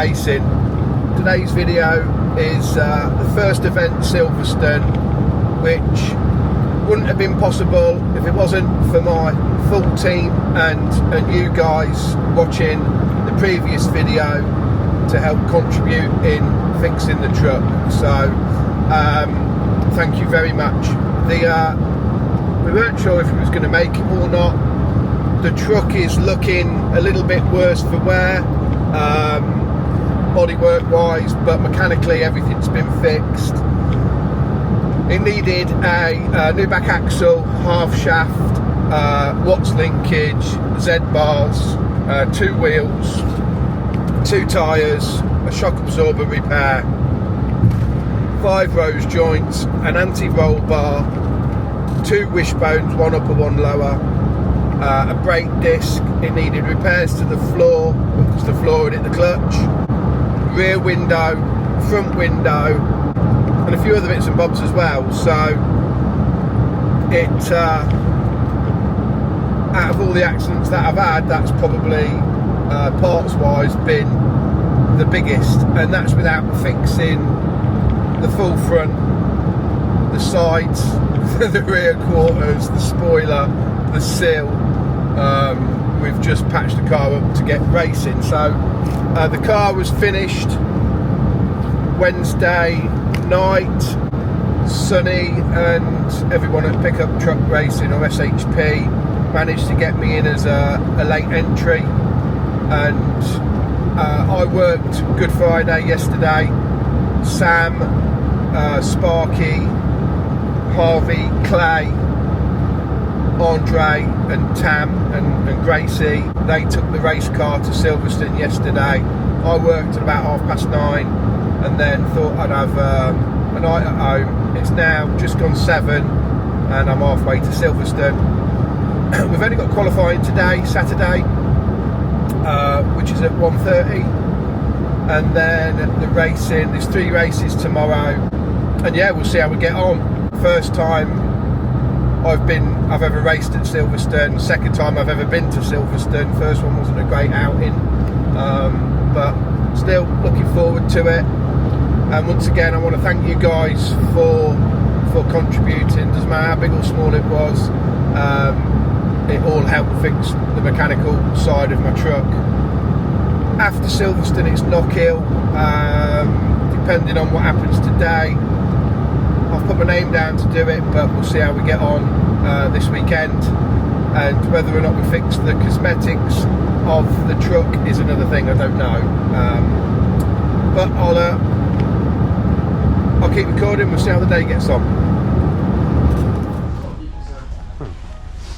racing. Today's video is the first event Silverstone, which wouldn't have been possible if it wasn't for my full team and you guys watching the previous video to help contribute in fixing the truck. So thank you very much. We weren't sure if it was going to make it or not. The truck is looking a little bit worse for wear, bodywork wise, but mechanically everything's been fixed. It needed a new back axle, half shaft, Watts linkage, Z bars, 2 wheels, 2 tyres, a shock absorber repair, 5 rose joints, an anti-roll bar, 2 wishbones, 1 upper, 1 lower, a brake disc. It needed repairs to the floor because the floor had hit the clutch, rear window, front window, and a few other bits and bobs as well. So it out of all the accidents that I've had, that's probably parts wise been the biggest, and that's without fixing the full front, the sides, the rear quarters, the spoiler, the sill. We've just patched the car up to get racing. So the car was finished Wednesday night, sunny, and everyone at Pickup Truck Racing, or SHP, managed to get me in as a late entry, and I worked Good Friday yesterday. Sam, Sparky, Harvey, Clay, Andre and Tam and Gracie, they took the race car to Silverstone yesterday. I worked at about 9:30 and then thought I'd have a night at home. It's now just gone 7 and I'm halfway to Silverstone. We've only got qualifying today, Saturday, which is at 1:30, and then the racing. There's 3 races tomorrow, and yeah, we'll see how we get on. First time I've ever raced at Silverstone, second time I've ever been to Silverstone. First one wasn't a great outing, but still looking forward to it. And once again, I want to thank you guys for contributing. Doesn't matter how big or small it was, it all helped fix the mechanical side of my truck. After Silverstone, it's Knockhill. Depending on what happens today, I've put my name down to do it, but we'll see how we get on this weekend, and whether or not we fix the cosmetics of the truck is another thing. I don't know, but I'll keep recording. We'll see how the day gets on.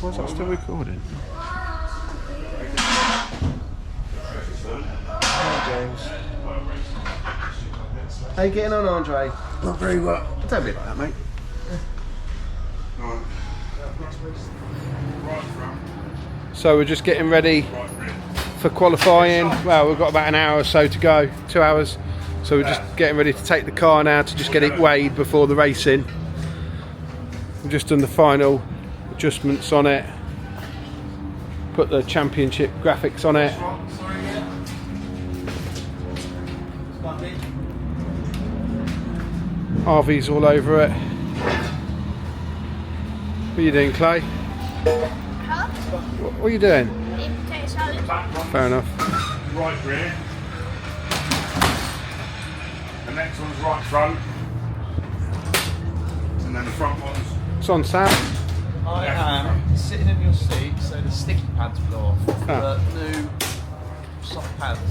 Why is that still recording? Hi James. How you getting on, Andre? Not very well. Don't be like that, mate. So we're just getting ready for qualifying. Well, we've got about an hour or so to go, 2 hours. So we're just getting ready to take the car now to just get it weighed before the racing. We've just done the final adjustments on it. Put the championship graphics on it. RV's all over it. What are you doing, Clay? Huh? What are you doing? Eating potato salad. Fair enough. Right rear. The next one's right front. And then the front one's... It's on, Sam. I am sitting in your seat so the sticky pads blow off the new soft pads.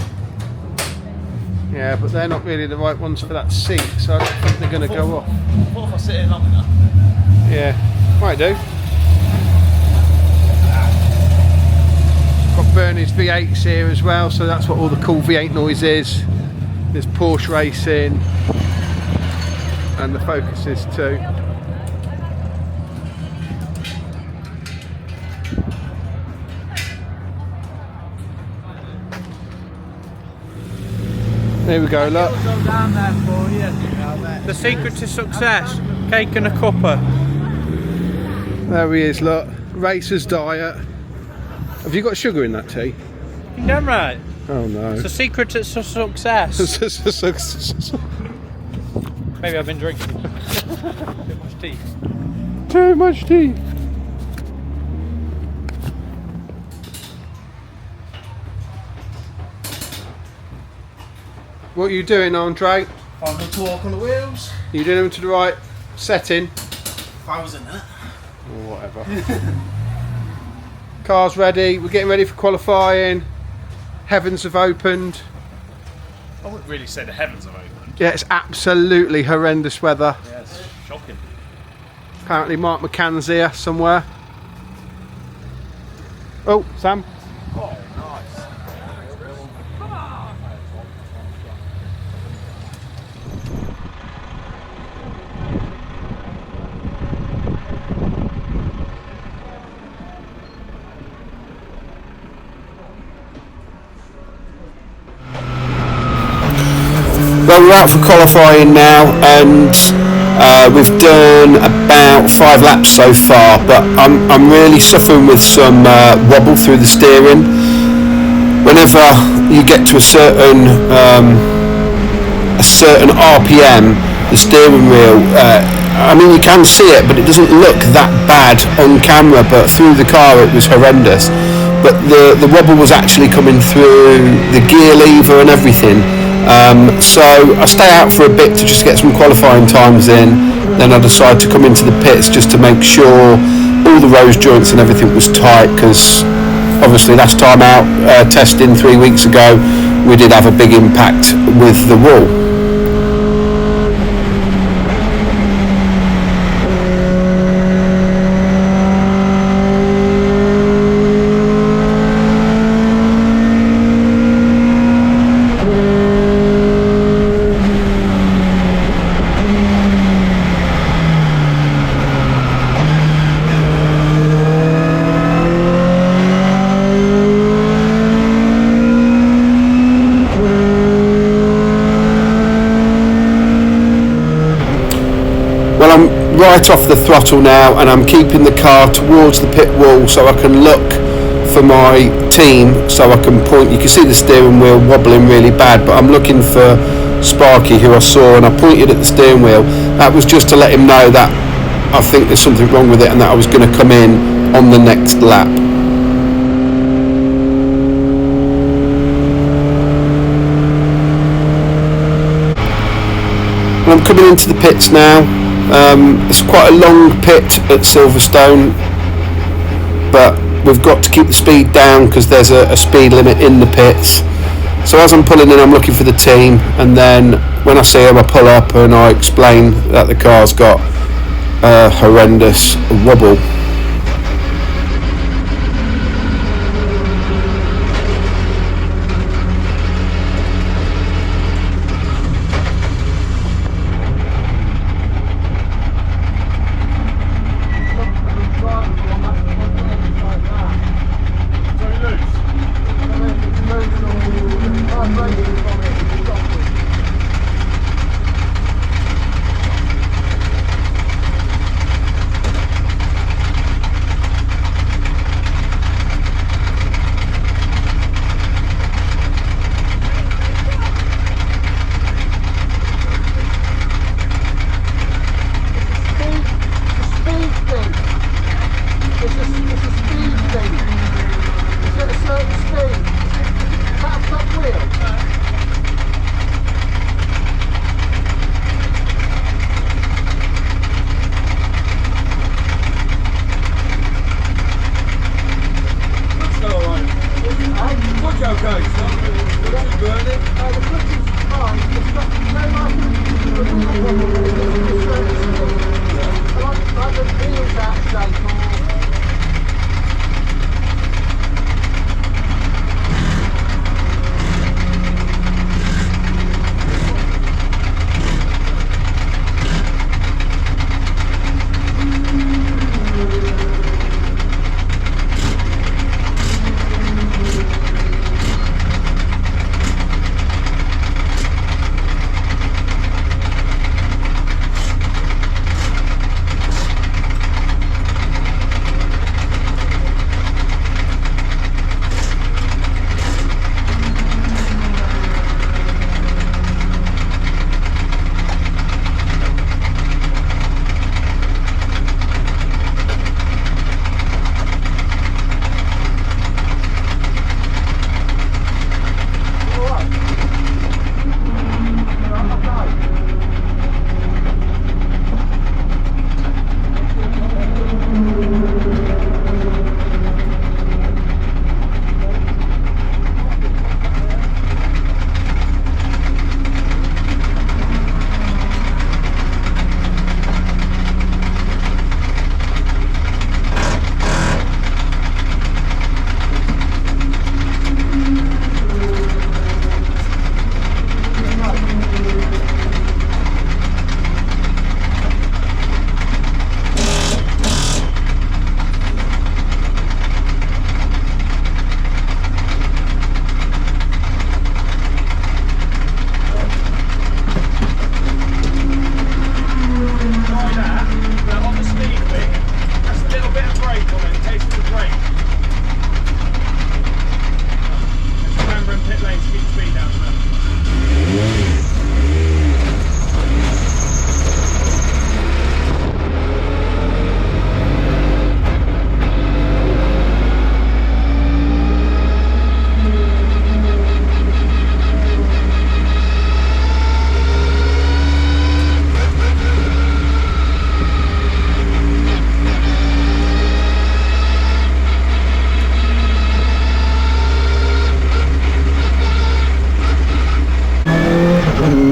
Yeah, but they're not really the right ones for that seat, so I don't think they're going to go off. What if I sit in long enough? Yeah, might do. Got Bernie's V8s here as well, so that's what all the cool V8 noise is. There's Porsche racing, and the Focuses too. There we go, look. The secret to success, cake and a cuppa. There he is, look. Racer's diet. Have you got sugar in that tea? You damn right. Oh no. It's the secret to success. Maybe I've been drinking. Too much tea. Too much tea. What are you doing, Andre? Final torque on the wheels. Are you doing them to the right setting? If I was in it. Or whatever. Car's ready. We're getting ready for qualifying. Heavens have opened. I wouldn't really say the heavens have opened. Yeah, it's absolutely horrendous weather. Yeah, it's shocking. Apparently Mark McCann's here somewhere. Oh, Sam. Oh, nice. Well, we're out for qualifying now, and we've done about 5 laps so far, but I'm really suffering with some wobble through the steering. Whenever you get to a certain RPM, the steering wheel, I mean, you can see it, but it doesn't look that bad on camera, but through the car it was horrendous. But the wobble was actually coming through the gear lever and everything. So I stay out for a bit to just get some qualifying times in, then I decide to come into the pits just to make sure all the rose joints and everything was tight, because obviously last time out testing 3 weeks ago we did have a big impact with the wall. Right off the throttle now, and I'm keeping the car towards the pit wall so I can look for my team, so I can point. You can see the steering wheel wobbling really bad, but I'm looking for Sparky, who I saw, and I pointed at the steering wheel. That was just to let him know that I think there's something wrong with it and that I was going to come in on the next lap. And I'm coming into the pits now. It's quite a long pit at Silverstone, but we've got to keep the speed down because there's a speed limit in the pits. So as I'm pulling in, I'm looking for the team, and then when I see them I pull up and I explain that the car's got a horrendous wobble.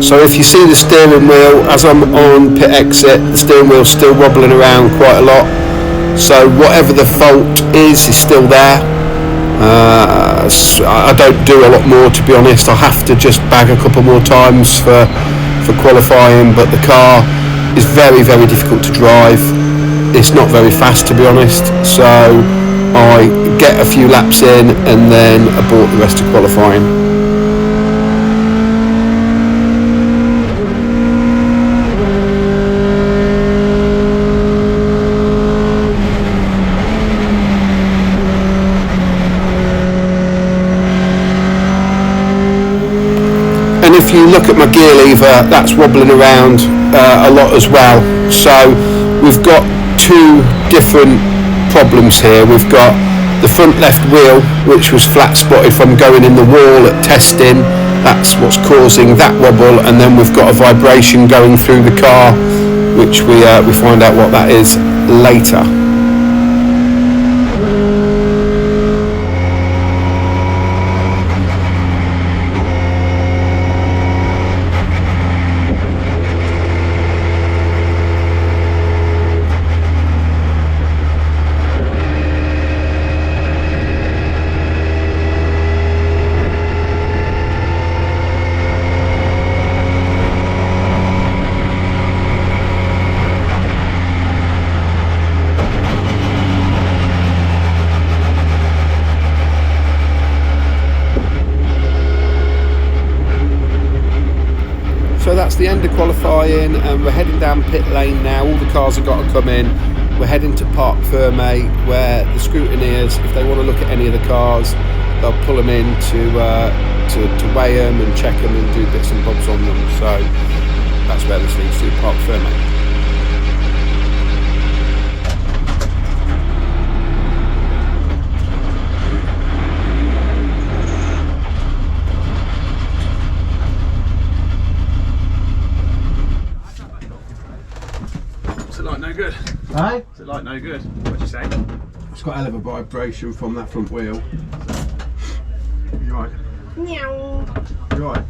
So if you see the steering wheel, as I'm on pit exit, the steering wheel's still wobbling around quite a lot. So whatever the fault is still there. I don't do a lot more, to be honest. I have to just bag a couple more times for qualifying, but the car is very, very difficult to drive. It's not very fast, to be honest, so I get a few laps in and then abort the rest of qualifying. And if you look at my gear lever, that's wobbling around a lot as well. So we've got two different problems here. We've got the front left wheel, which was flat spotted from going in the wall at testing. That's what's causing that wobble, and then we've got a vibration going through the car, which we find out what that is later. So that's the end of qualifying, and we're heading down pit lane now. All the cars have got to come in. We're heading to Parc Fermé, where the scrutineers, if they want to look at any of the cars, they'll pull them in to weigh them and check them and do bits and bobs on them. So that's where this leads to, Parc Fermé. What's it like? No good. Hey? What's it like? No good. What'd you say? It's got a hell of a vibration from that front wheel. You right? Meow. You right?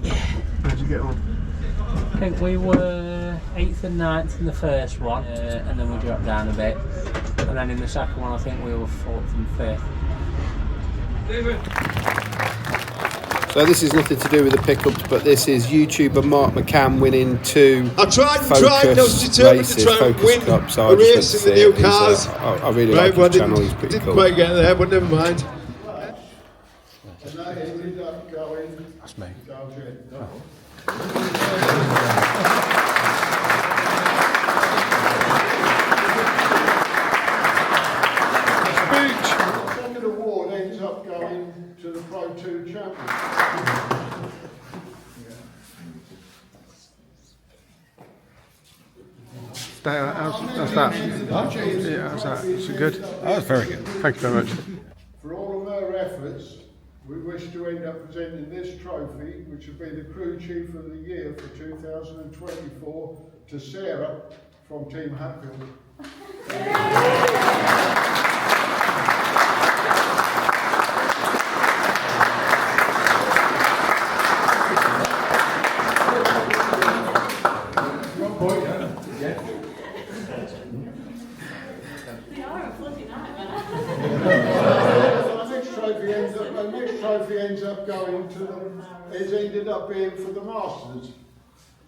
Yeah. How'd you get on? I think we were 8th and 9th in the first one, and then we dropped down a bit. And then in the second one, I think we were 4th and 5th. So this is nothing to do with the pickups, but this is YouTuber Mark McCann winning 2 I tried, I was determined races, to try and Focus win Cup, so a I just went race to in see the new it. cars. I really like his channel, he's pretty didn't cool. quite get there, but never mind. That's me. Second award ends up going to the Pro 2 champion. How's that? Yeah, how's that? Is it good? Oh, that's very good. Thank you very much. For all of her efforts, we wish to end up presenting this trophy, which will be the Crew Chief of the Year for 2024, to Sarah from Team Hatfield. The next trophy ends up going to them. It's ended up being for the Masters.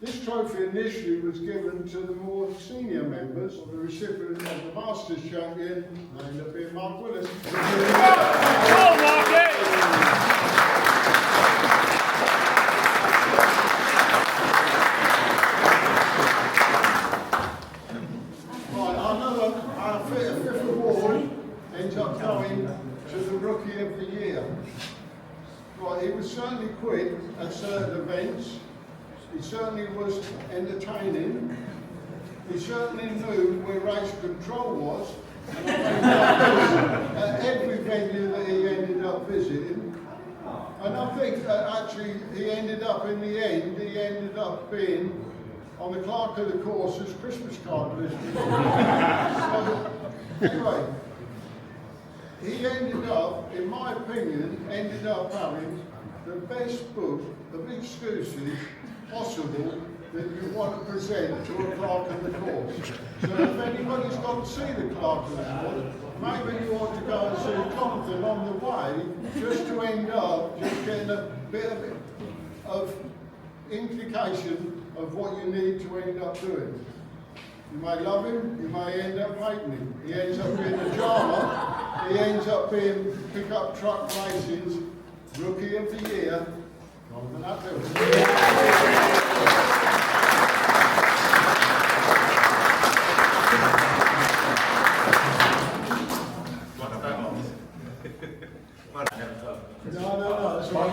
This trophy initially was given to the more senior members. The recipient of the Masters champion ended up being Mark Willis. Our fifth award ends up going to the Rookie of the Year. Right, he was certainly quick at certain events. He certainly was entertaining. He certainly knew where race control was. At every venue that he ended up visiting. And I think actually he ended up in the end, he ended up being on the clerk of the course's Christmas card list. So, anyway, he ended up, in my opinion, having the best book of excuses possible that you want to present to a clerk of the course. So if anybody's got to see the clerk of the course, maybe you ought to go and see Jonathan on the way, just to end up just getting a bit of implication of what you need to end up doing. You may love him, you may end up hating him. He ends up being a drama, he ends up being pickup truck racing's Rookie of the Year. Jonathan Atfield. No, that's right.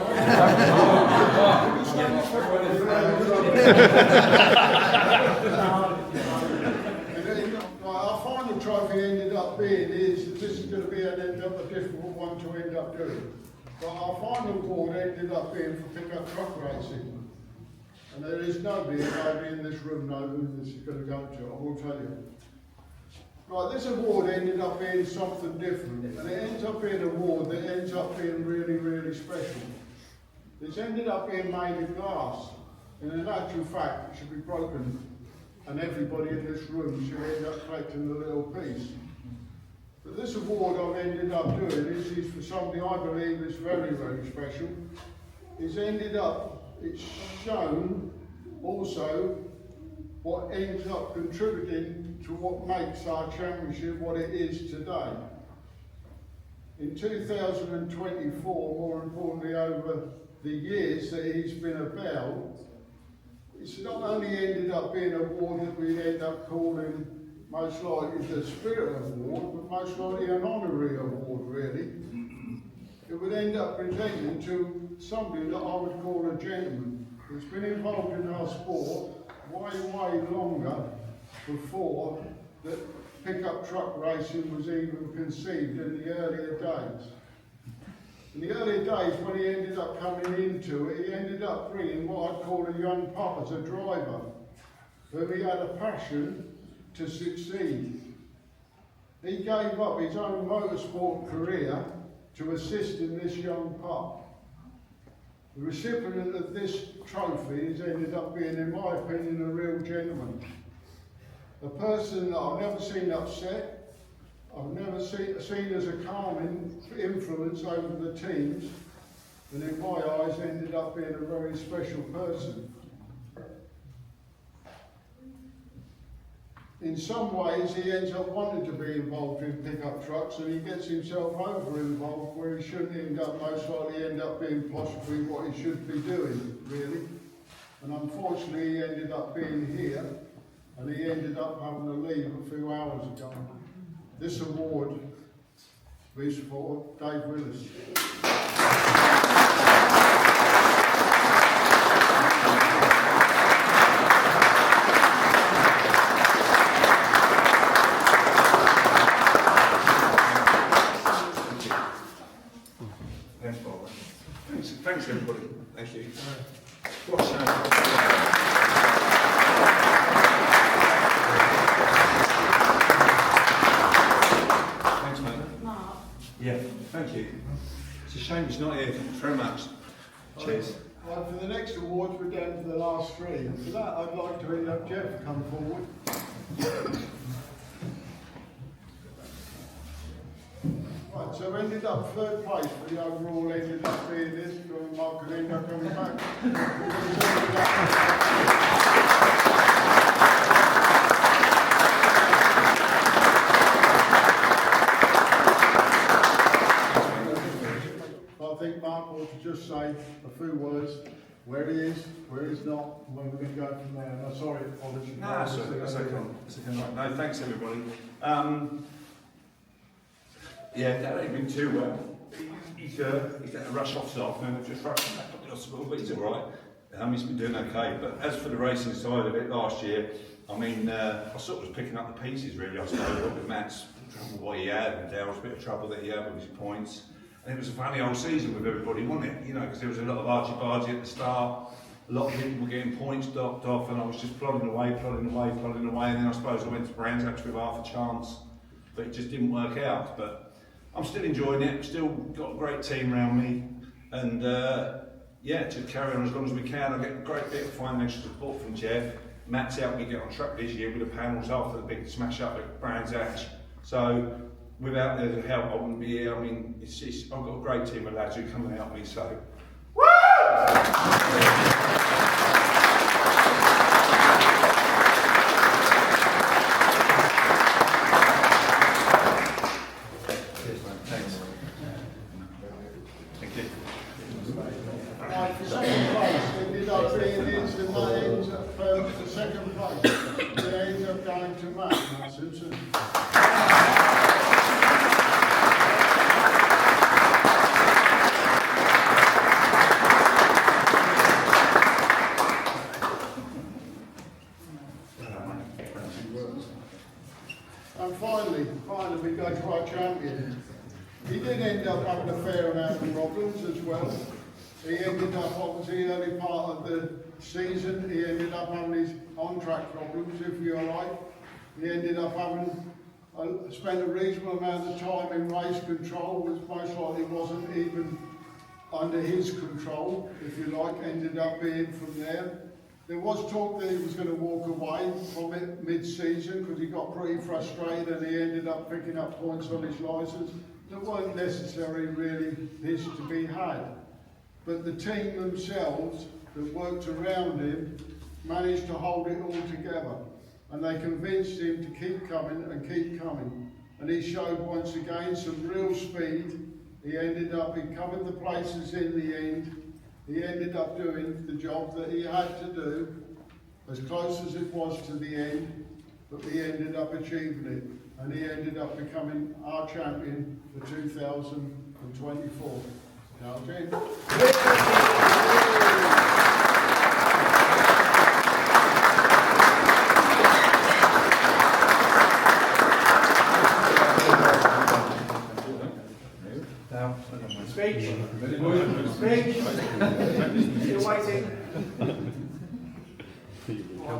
Our final trophy ended up being is that this is going to be a difficult one to end up doing. But our final award ended up being for pickup truck racing. And there is nobody in this room knows who this is going to go to, I will tell you. Right, this award ended up being something different, and it ends up being an award that ends up being really, really special. It's ended up being made of glass, and in actual fact it should be broken, and everybody in this room should end up collecting a little piece. But this award I've ended up doing is for somebody I believe is very, very special. It's shown also what ends up contributing to what makes our championship what it is today. In 2024, more importantly over the years that he's been about, it's not only ended up being an award that we end up calling most likely the Spirit Award, but most likely an honorary award really. It would end up presenting to somebody that I would call a gentleman who's been involved in our sport way longer before that pickup truck racing was even conceived in the earlier days. In the earlier days when he ended up coming into it, he ended up bringing what I'd call a young pup as a driver, who he had a passion to succeed. He gave up his own motorsport career to assist in this young pup. The recipient of this trophy has ended up being, in my opinion, a real gentleman. A person that I've never seen upset, I've never seen as a calming influence over the teams, and in my eyes ended up being a very special person. In some ways he ends up wanting to be involved in pickup trucks, and he gets himself over involved where he shouldn't most likely end up being possibly what he should be doing, really. And unfortunately he ended up being here, and he ended up having to leave a few hours ago. This award is for Dave Willis. Thanks everybody. Thank you. Thanks, mate. Yeah, thank you. It's a shame he's not here. Thanks very much. Cheers. Right, for the next awards, we're down to the last three. For that, I'd like to have Jeff come forward. Right, so ended up third place for the overall, ended up being this, and Mark could end up coming back. I think Mark ought to just say a few words, where he is, where he's not, and where we're going to go from there. And I'm sorry, apologies. No, that's okay. That's okay. No, thanks everybody. Yeah, that ain't been too well. He's had to rush off this afternoon. I've just rushed him back to the hospital, but he's all right. He's been doing okay. But as for the racing side of it, last year, I mean, I sort of was picking up the pieces really. I started with Matt's trouble what he had, and Daryl's bit of trouble that he had with his points. And it was a funny old season with everybody, wasn't it? You know, because there was a lot of argy-bargy at the start. A lot of people were getting points docked off, and I was just plodding away. And then I suppose I went to Brands actually with half a chance, but it just didn't work out. But I'm still enjoying it. I've still got a great team around me, and yeah, to carry on as long as we can. I get a great bit of financial support from Jeff. Matt's helped me get on track this year with the panels after the big smash up at Brands Hatch. So without their help, I wouldn't be here. I mean, I've got a great team of lads who come and help me. So, woo! Right, for second place, ended up being into the ends for second place. They ended up going to Matt Simpson. And finally, we go to our champion. He did end up having a fair amount of problems as well. He ended up, obviously, early part of the season, he ended up having his on-track problems, if you like. He ended up having spent a reasonable amount of time in race control, which most likely wasn't even under his control, if you like, ended up being from there. There was talk that he was going to walk away from it mid-season because he got pretty frustrated and he ended up picking up points on his licence that weren't necessarily really his to be had. But the team themselves that worked around him managed to hold it all together, and they convinced him to keep coming and keep coming. And he showed once again some real speed. He covered the places in the end. He ended up doing the job that he had to do, as close as it was to the end, but he ended up achieving it. And he ended up becoming our champion for 2024. Now, James. Speech. Speech. Still waiting.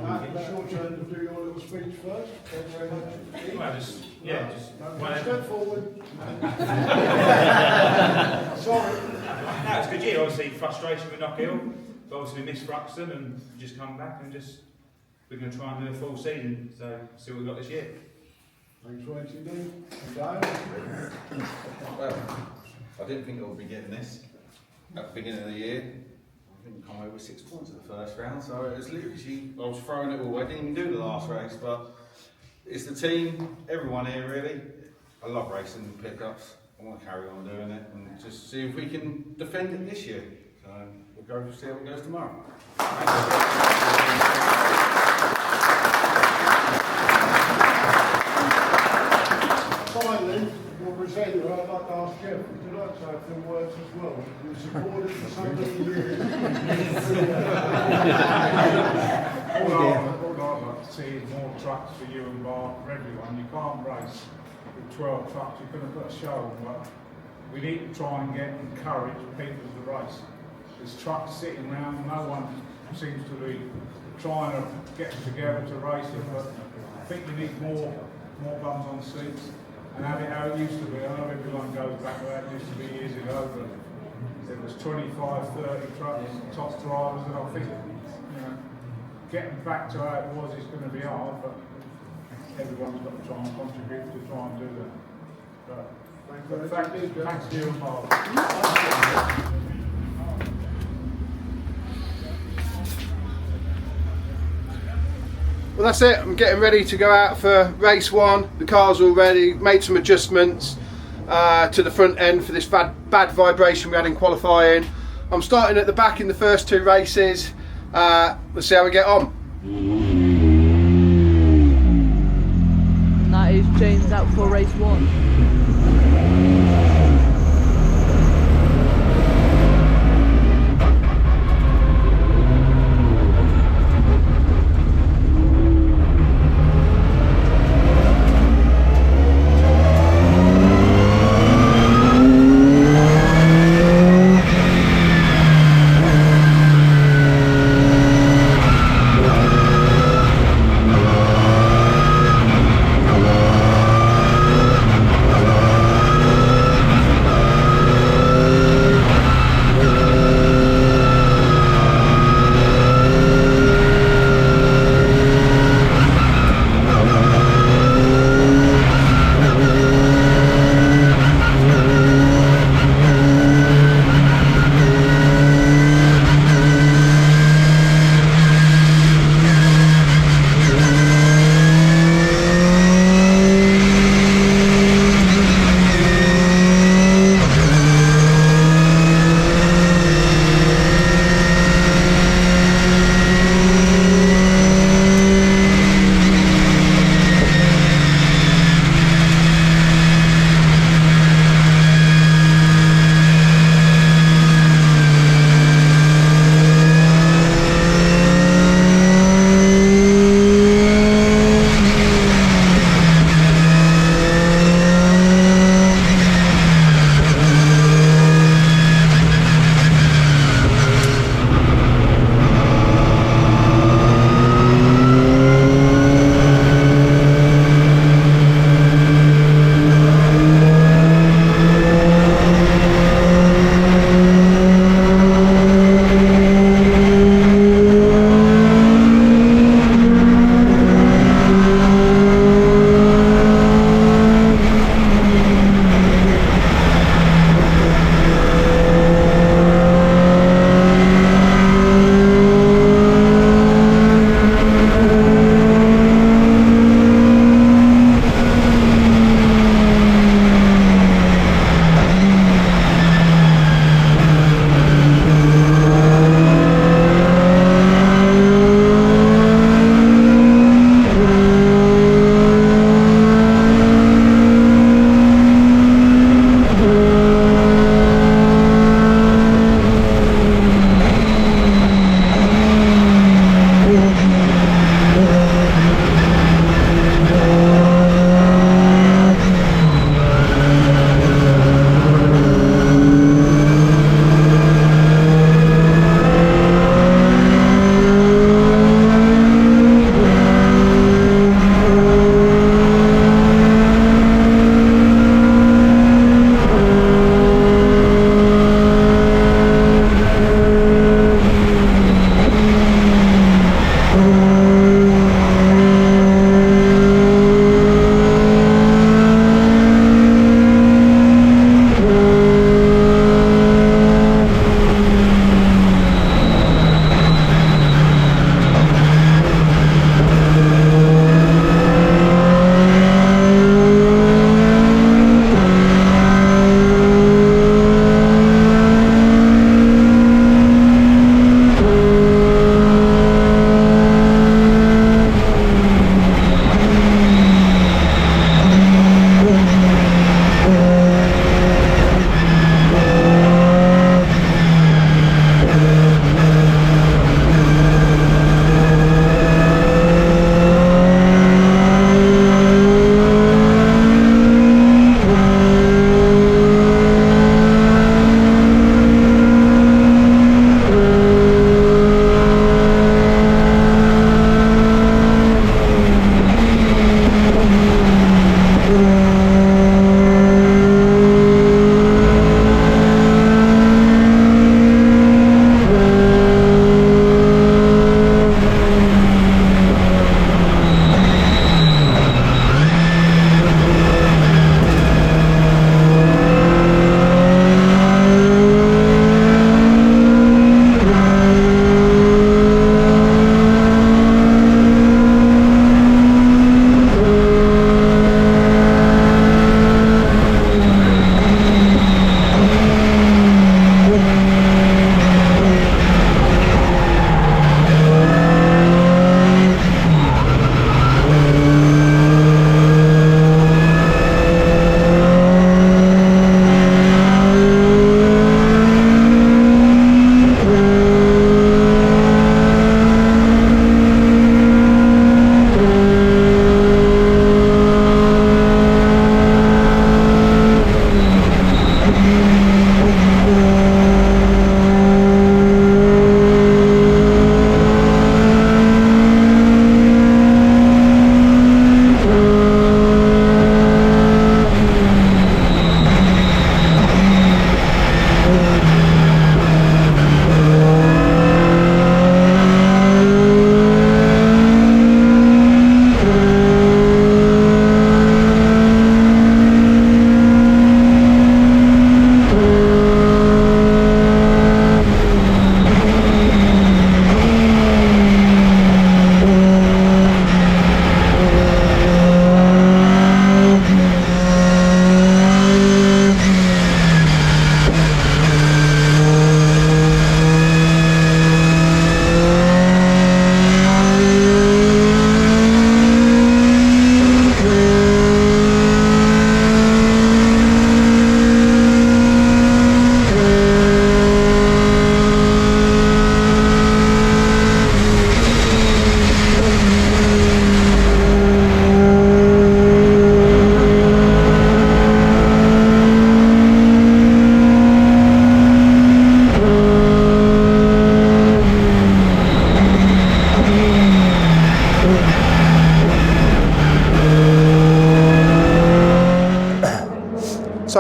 Matt, it's your turn to do your little speech first. Thank you very much. Well, just Step forward. Sorry. No, it's a good year. Obviously, frustration with Knockhill, but obviously we missed Fruxton and just come back and we're going to try and do a full season. So see what we've got this year. Thanks for watching. Well, I didn't think I would be getting this at the beginning of the year. I think we come over 6 points at the first round, so it was literally, I was throwing it all away. I didn't even do the last race, but it's the team, everyone here really. I love racing pickups. I want to carry on doing it and just see if we can defend it this year. So we'll go see how it goes tomorrow. Finally, your presenter, I'd like to ask Jeff, would you like to have some words as well? You supported for so many years. All I'd like to see is more trucks for you and Bart, for everyone. You can't race with 12 trucks, you're going to put a show on, but we need to try and encourage people to race. There's trucks sitting around, no one seems to be trying to get together to race it, but I think you need more bums on seats and have it how it used to be. I know everyone goes back to how it used to be years ago, but there was 25, 30 trucks, top drivers, and I think getting back to how it was is going to be hard, but everyone's got to try and contribute to try and do that. But thanks to you and Mark. Well, that's it. I'm getting ready to go out for race one. The car's all ready. Made some adjustments to the front end for this bad vibration we had in qualifying. I'm starting at the back in the first two races. Let's see how we get on. And that is James out for race one.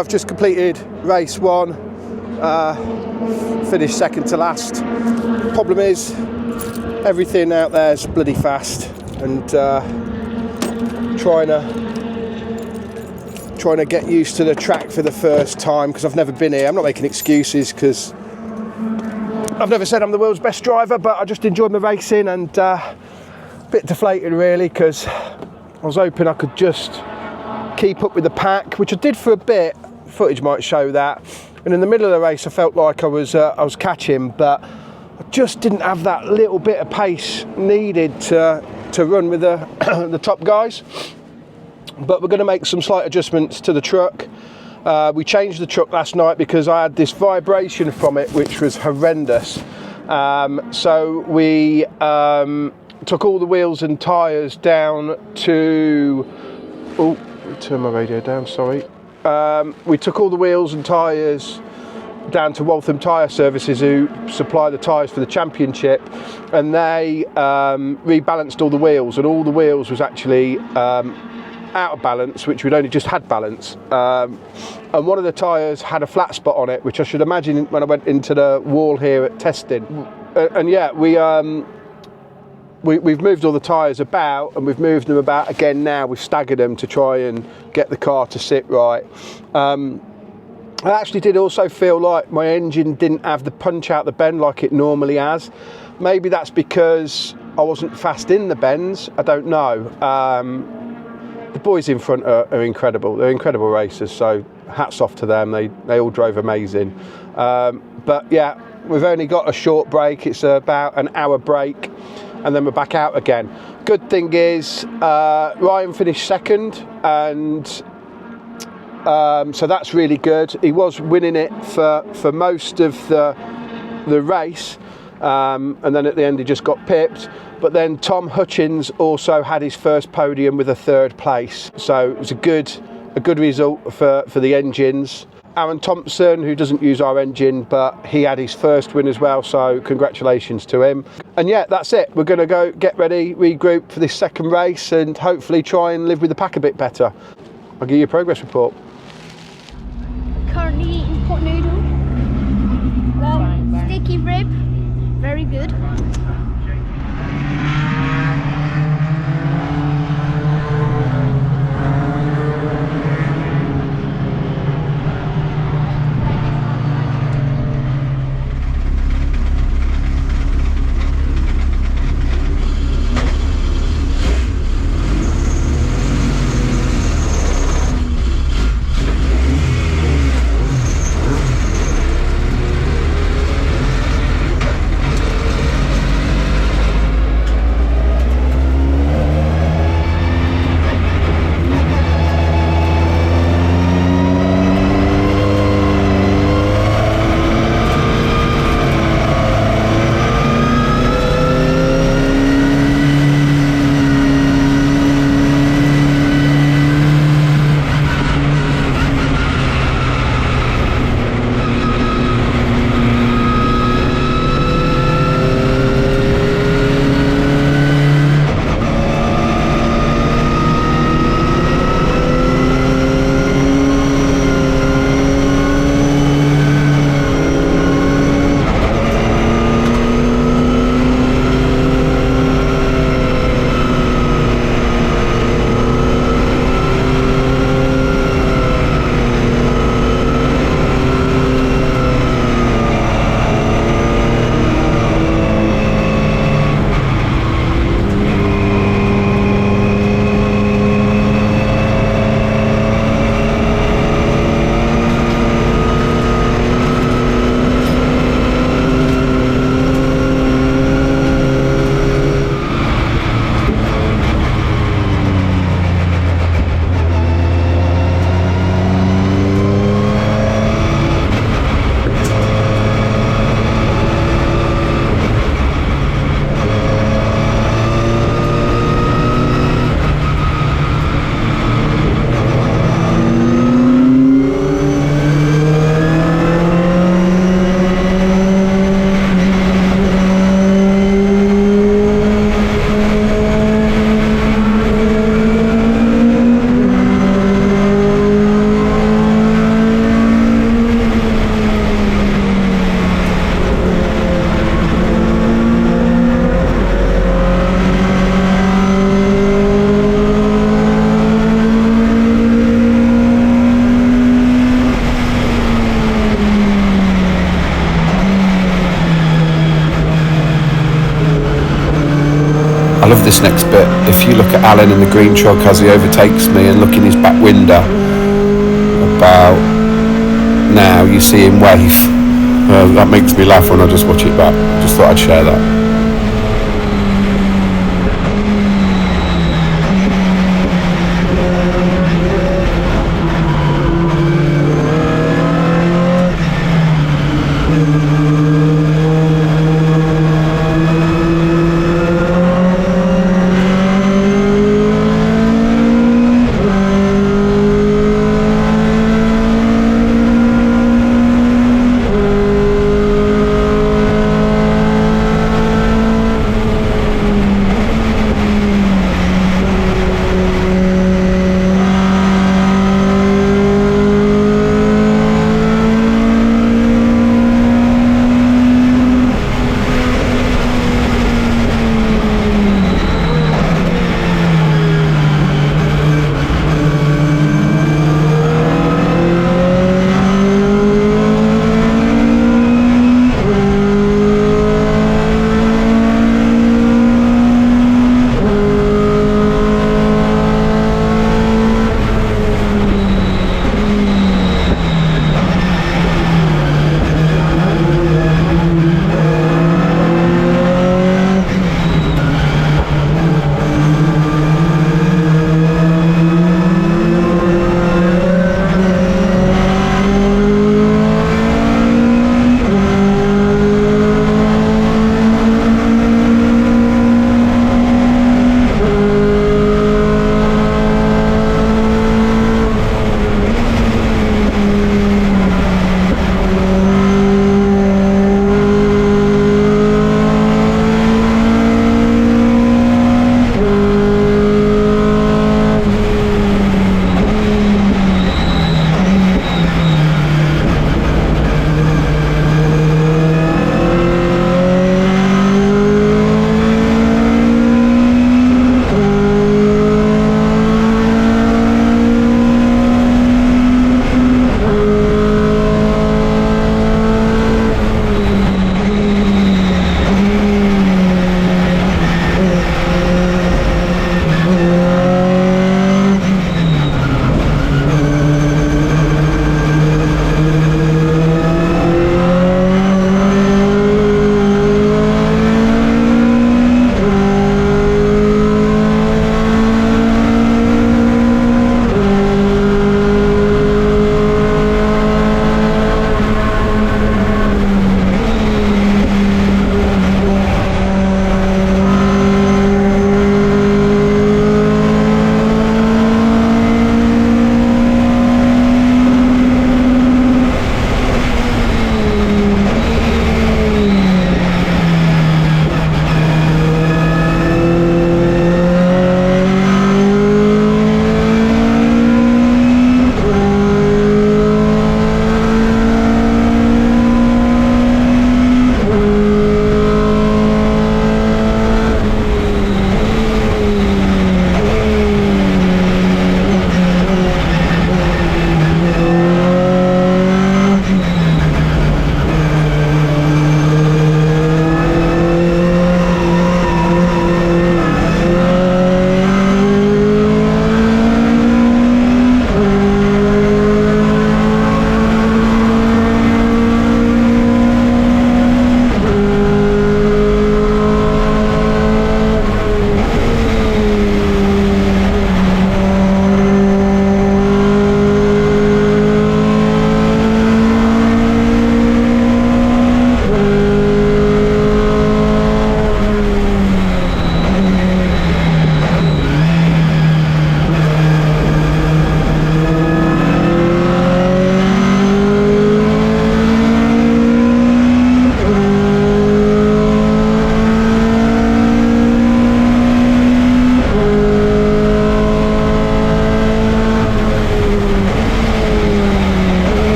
So I've just completed race 1, finished second to last. Problem is, everything out there is bloody fast, and trying to get used to the track for the first time because I've never been here. I'm not making excuses because I've never said I'm the world's best driver, but I just enjoyed my racing, and a bit deflated really because I was hoping I could just keep up with the pack, which I did for a bit. Footage might show that. And in the middle of the race, I felt like I was catching, but I just didn't have that little bit of pace needed to run with the the top guys. But we're going to make some slight adjustments to the truck. We changed the truck last night because I had this vibration from it, which was horrendous. So we took all the wheels and tyres down to... Oh, turn my radio down, sorry. We took all the wheels and tyres down to Waltham Tyre Services, who supply the tyres for the championship, and they rebalanced all the wheels, and all the wheels was actually out of balance, which we'd only just had balance, and one of the tyres had a flat spot on it, which I should imagine when I went into the wall here at testing. And yeah, we've moved all the tyres about, and we've moved them about again now. We've staggered them to try and get the car to sit right. I actually did also feel like my engine didn't have the punch out the bend like it normally has. Maybe that's because I wasn't fast in the bends, I don't know. The boys in front are incredible. They're incredible racers, so hats off to them. They all drove amazing. But yeah, we've only got a short break. It's about an hour break, and then we're back out again. Good thing is Ryan finished second, and so that's really good. He was winning it for most of the race, and then at the end he just got pipped. But then Tom Hutchins also had his first podium with a 3rd place, so it was a good result for the engines. Aaron Thompson, who doesn't use our engine, but he had his first win as well, so congratulations to him. And yeah, that's it. We're going to go get ready, regroup for this second race, and hopefully try and live with the pack a bit better. I'll give you a progress report. Currently eating pot noodle. Well, sticky rib. Very good. love this next bit. If you look at Alan in the green truck as he overtakes me and look in his back window, about now you see him wave. That makes me laugh when I just watch it back. Just thought I'd share that.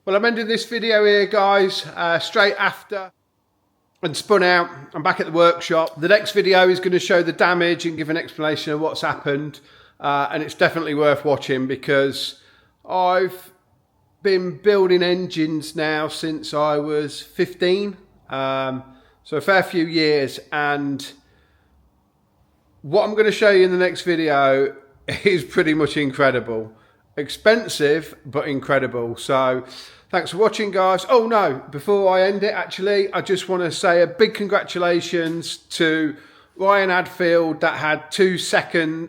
Well, I'm ending this video here, guys, straight after and spun out. I'm back at the workshop. The next video is going to show the damage and give an explanation of what's happened. And it's definitely worth watching because I've been building engines now since I was 15. So a fair few years, and what I'm going to show you in the next video is pretty much incredible. Expensive, but incredible. So thanks for watching, guys. Oh no, before I end it, actually, I just want to say a big congratulations to Ryan Hadfield that had 3 seconds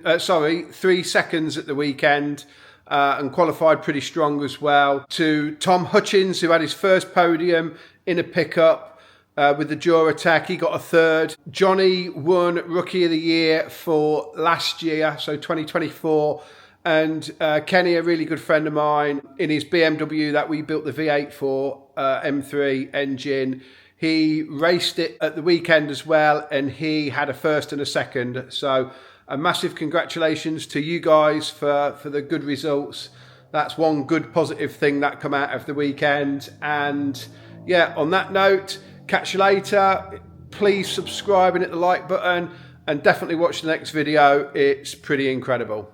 at the weekend and qualified pretty strong as well. To Tom Hutchins, who had his first podium in a pickup with the Duratec, he got a 3rd. Johnny won Rookie of the Year for last year, so 2024. And Kenny, a really good friend of mine, in his BMW that we built the V8 for, M3 engine, he raced it at the weekend as well, and he had a 1st and a 2nd. So a massive congratulations to you guys for the good results. That's one good positive thing that come out of the weekend. And yeah, on that note, catch you later. Please subscribe and hit the like button, and definitely watch the next video. It's pretty incredible.